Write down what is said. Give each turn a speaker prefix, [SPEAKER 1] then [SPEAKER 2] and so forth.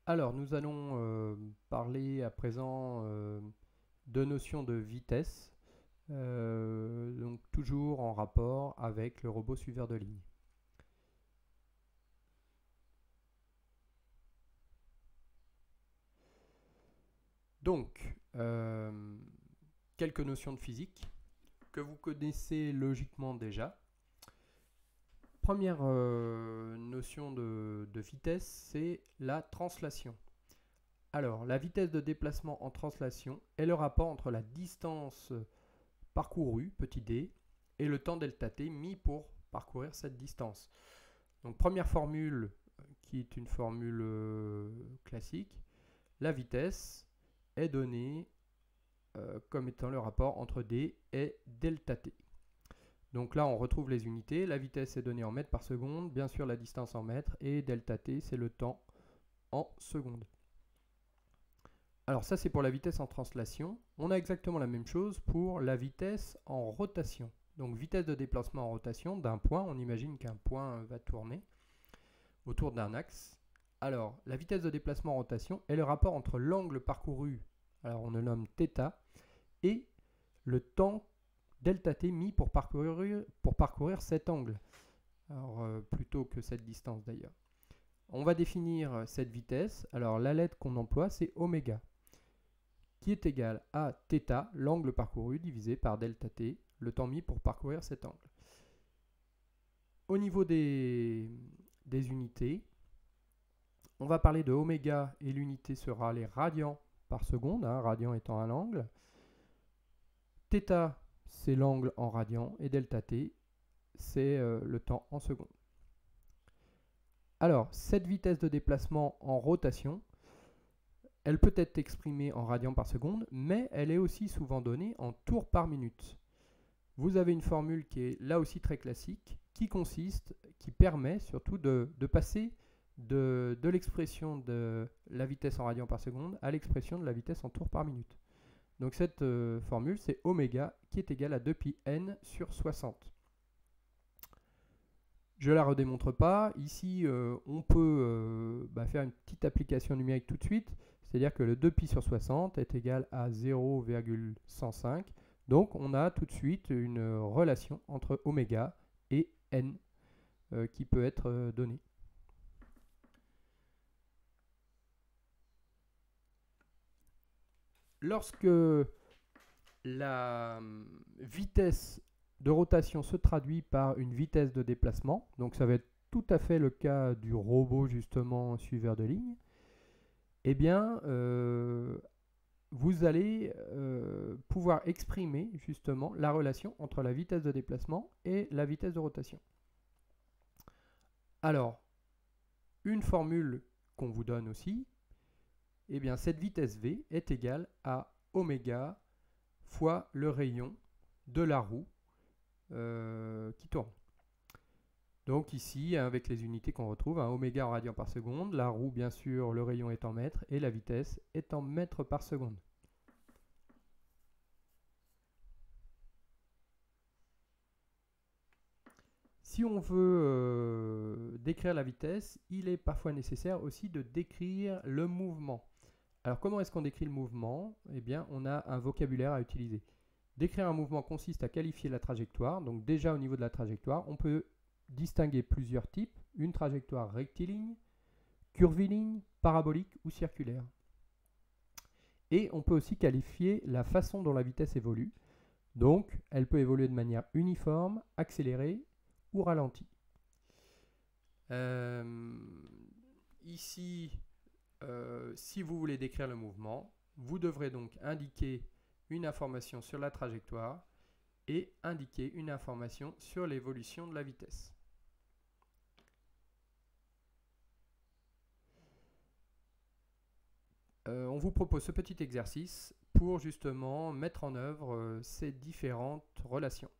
[SPEAKER 1] Alors, nous allons parler à présent de notions de vitesse, donc toujours en rapport avec le robot suiveur de ligne. Donc, quelques notions de physique que vous connaissez logiquement déjà. Première notion de vitesse, c'est la translation. Alors, la vitesse de déplacement en translation est le rapport entre la distance parcourue, petit d, et le temps delta t mis pour parcourir cette distance. Donc, première formule qui est une formule classique, la vitesse est donnée comme étant le rapport entre d et delta t. Donc là, on retrouve les unités. La vitesse est donnée en mètres par seconde, bien sûr la distance en mètres, et delta t, c'est le temps en secondes. Alors ça, c'est pour la vitesse en translation. On a exactement la même chose pour la vitesse en rotation. Donc vitesse de déplacement en rotation d'un point. On imagine qu'un point va tourner autour d'un axe. Alors, la vitesse de déplacement en rotation est le rapport entre l'angle parcouru, alors on le nomme θ, et le temps delta t mis pour parcourir cet angle. Alors, plutôt que cette distance d'ailleurs. On va définir cette vitesse. Alors, la lettre qu'on emploie, c'est oméga, qui est égal à θ, l'angle parcouru, divisé par delta t, le temps mis pour parcourir cet angle. Au niveau des unités, on va parler de oméga et l'unité sera les radians par seconde, radian étant un angle. θ, c'est l'angle en radians et delta t, c'est le temps en secondes. Alors, cette vitesse de déplacement en rotation, elle peut être exprimée en radians par seconde, mais elle est aussi souvent donnée en tours par minute. Vous avez une formule qui est là aussi très classique, qui permet surtout de passer de l'expression de la vitesse en radians par seconde à l'expression de la vitesse en tours par minute. Donc cette formule, c'est oméga qui est égal à 2πn sur 60. Je ne la redémontre pas. Ici, on peut faire une petite application numérique tout de suite. C'est-à-dire que le 2π sur 60 est égal à 0,105. Donc on a tout de suite une relation entre oméga et n qui peut être donnée. Lorsque la vitesse de rotation se traduit par une vitesse de déplacement, donc ça va être tout à fait le cas du robot justement suiveur de ligne, eh bien vous allez pouvoir exprimer justement la relation entre la vitesse de déplacement et la vitesse de rotation. Alors, une formule qu'on vous donne aussi, eh bien cette vitesse v est égale à oméga fois le rayon de la roue qui tourne. Donc ici, avec les unités qu'on retrouve, oméga en radians par seconde, la roue bien sûr, le rayon est en mètres et la vitesse est en mètres par seconde. Si on veut décrire la vitesse, il est parfois nécessaire aussi de décrire le mouvement. Alors comment est-ce qu'on décrit le mouvement? Eh bien, on a un vocabulaire à utiliser. Décrire un mouvement consiste à qualifier la trajectoire. Donc déjà au niveau de la trajectoire, on peut distinguer plusieurs types. Une trajectoire rectiligne, curviligne, parabolique ou circulaire. Et on peut aussi qualifier la façon dont la vitesse évolue. Donc elle peut évoluer de manière uniforme, accélérée ou ralentie. Ici, si vous voulez décrire le mouvement, vous devrez donc indiquer une information sur la trajectoire et indiquer une information sur l'évolution de la vitesse. On vous propose ce petit exercice pour justement mettre en œuvre ces différentes relations.